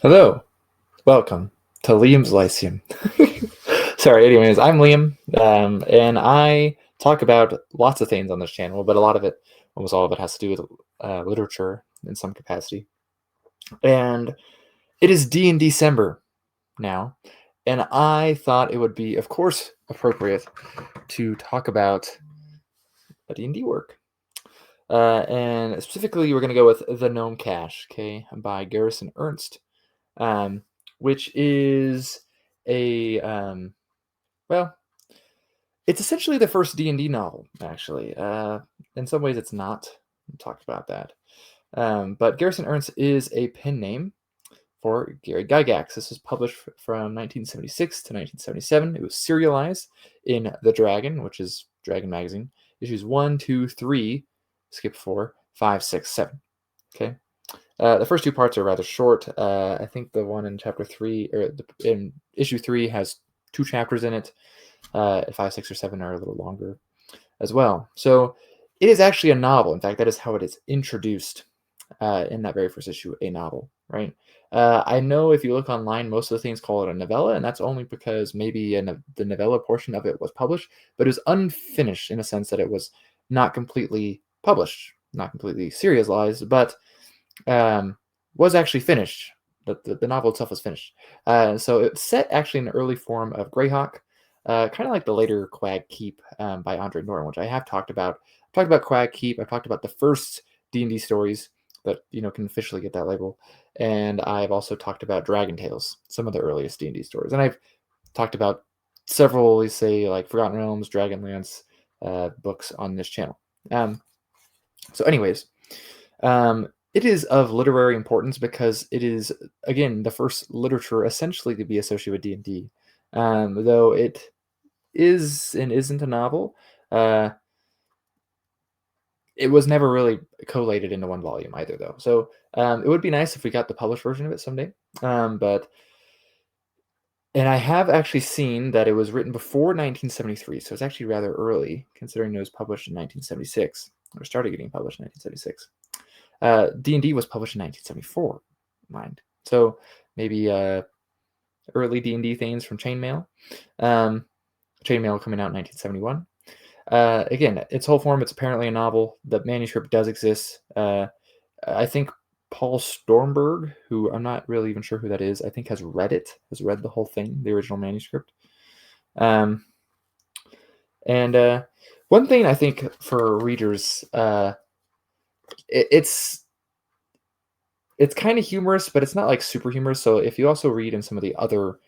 Hello, welcome to Liam's Lyceum. Sorry, anyways, I'm Liam, and I talk about lots of things on this channel, but a lot of it, almost all of it, has to do with literature in some capacity. And it is D&D December now, and I thought it would be, of course, appropriate to talk about a D&D work. And specifically, we're going to go with The Gnome Cache, okay, by Garrison Ernst. Which is a well, it's essentially the first D&D novel. Actually, in some ways, it's not. We talked about that, but Garrison Ernst is a pen name for Gary Gygax. This was published from 1976 to 1977. It was serialized in The Dragon, which is Dragon magazine, issues 1, 2, 3, skip 4, 5, 6, 7. Okay. The first two parts are rather short. I think the one in chapter 3, or in issue 3, has 2 chapters in it. 5, 6, or 7 are a little longer as well. So it is actually a novel. In fact, that is how it is introduced in that very first issue, a novel, right? I know if you look online, most of the things call it a novella, and that's only because maybe the novella portion of it was published, but it was unfinished in a sense that it was not completely published, not completely serialized, but was actually finished. The novel itself was finished. So it's set actually in the early form of Greyhawk, kind of like the later Quag Keep by Andre Norton, which I have talked about. I've talked about Quag Keep. I've talked about the first D&D stories that can officially get that label, and I've also talked about Dragontales, some of the earliest D&D stories, and I've talked about several, let's say, like Forgotten Realms, Dragonlance books on this channel. So, anyways, it is of literary importance because it is, again, the first literature essentially to be associated with D&D. Though it is and isn't a novel, it was never really collated into one volume either, though. So it would be nice if we got the published version of it someday. And I have actually seen that it was written before 1973, so it's actually rather early, considering it was published in 1976, or started getting published in 1976. D&D was published in 1974, mind. So maybe early D&D things from Chainmail. Chainmail coming out in 1971. Again, its whole form, it's apparently a novel. The manuscript does exist. I think Paul Stormberg, who I'm not really even sure who that is, I think has read the whole thing, the original manuscript. And one thing I think for readers, it's kind of humorous, but it's not like super humorous. So if you also read in some of the other,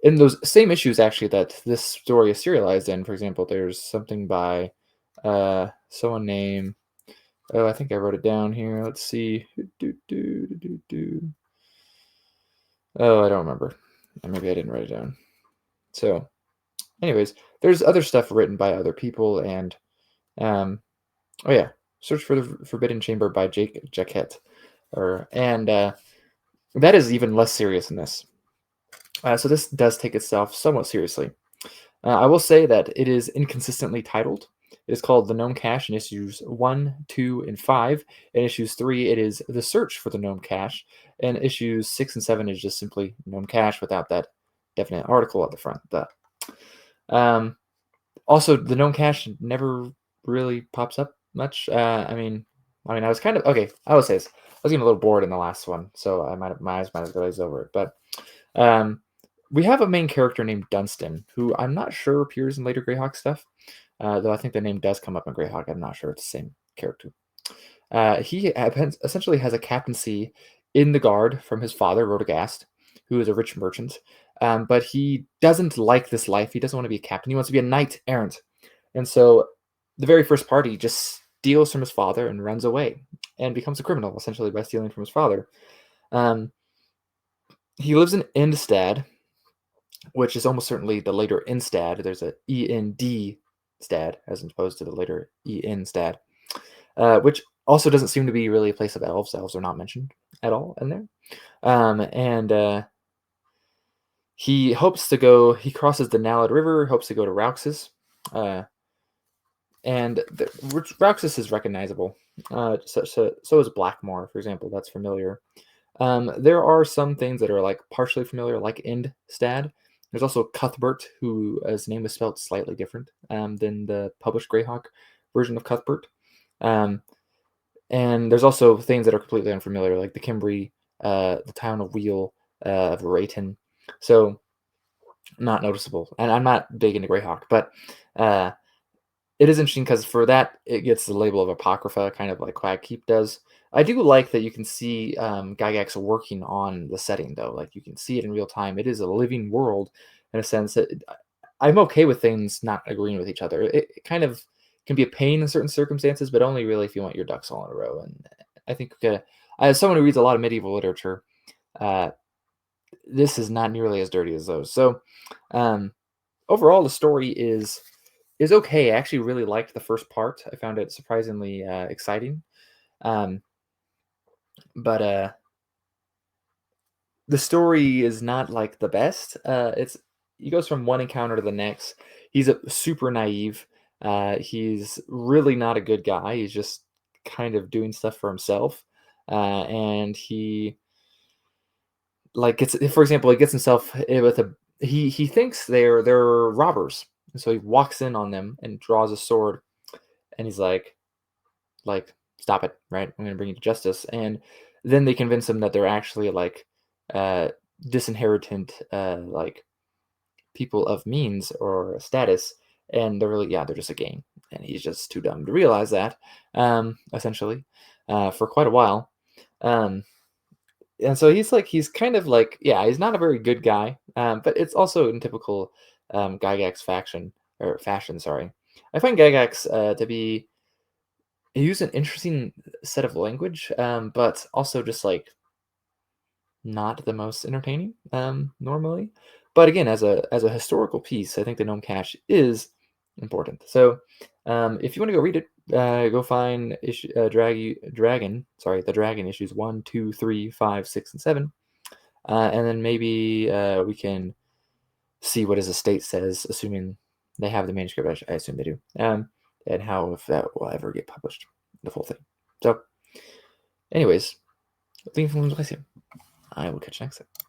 in those same issues actually that this story is serialized in, for example, there's something by someone named, oh, I think I wrote it down here. Let's see. Oh, I don't remember. Maybe I didn't write it down. So, anyways, there's other stuff written by other people, and oh yeah, Search for the Forbidden Chamber by Jake Jaquette, and that is even less serious than this. So this does take itself somewhat seriously. I will say that it is inconsistently titled. It is called The Gnome Cache in issues 1, 2, and 5. In issues 3, it is The Search for the Gnome Cache. And issues 6 and 7 is just simply Gnome Cache without that definite article at the front. Also, the Gnome Cache never really pops up much. I mean, I was kind of okay. I would say this. I was getting a little bored in the last one, so my eyes might have glazed over it. But we have a main character named Dunstan, who I'm not sure appears in later Greyhawk stuff, though I think the name does come up in Greyhawk. I'm not sure it's the same character. He essentially has a captaincy in the guard from his father, Rodagast, who is a rich merchant. But he doesn't like this life. He doesn't want to be a captain. He wants to be a knight errant. And so the very first part, he just steals from his father and runs away and becomes a criminal, essentially, by stealing from his father. He lives in Endstad, which is almost certainly the later Instad. There's a END stad as opposed to the later EN stad, which also doesn't seem to be really a place of elves. Elves are not mentioned at all in there. And he hopes to go, he crosses the Nalad River, hopes to go to Rauxus. And Rauxus is recognizable. So is Blackmore, for example. That's familiar. There are some things that are like partially familiar, like Endstad. There's also Cuthbert, who his name is spelled slightly different than the published Greyhawk version of Cuthbert. Um, and there's also things that are completely unfamiliar, like the Cimbri, the town of Wheel, of Rayton. So not noticeable. And I'm not big into Greyhawk, but uh, it is interesting because for that it gets the label of apocrypha, kind of like Quag Keep does. I do like that you can see Gygax working on the setting, though. Like you can see it in real time. It is a living world in a sense that I'm okay with things not agreeing with each other. It kind of can be a pain in certain circumstances, but only really if you want your ducks all in a row. And I think as someone who reads a lot of medieval literature, uh, this is not nearly as dirty as those. So um, overall, the story is okay. I actually really liked the first part. I found it surprisingly exciting. Um, but the story is not like the best. It's he goes from one encounter to the next. He's a super naive. He's really not a good guy. He's just kind of doing stuff for himself. And he like gets, for example, he gets himself with a he thinks they're robbers. And so he walks in on them and draws a sword, and he's like stop it, right? I'm gonna bring you to justice. And then they convince him that they're actually like uh disinherited like people of means or status, and they're really, yeah, they're just a game, and he's just too dumb to realize that, essentially, for quite a while. um and so he's kind of like, yeah, he's not a very good guy, but it's also in typical Gygax faction or fashion, sorry. I find Gygax to be, he used an interesting set of language, but also just like not the most entertaining normally. But again, as a historical piece, I think the Gnome Cache is important. So if you want to go read it, go find the Dragon issues 1, 2, 3, 5, 6, and 7, and then maybe we can see what his estate says, assuming they have the manuscript. I assume they do, and how if that will ever get published, the full thing. So, anyways, thank you for listening. I will catch you next time.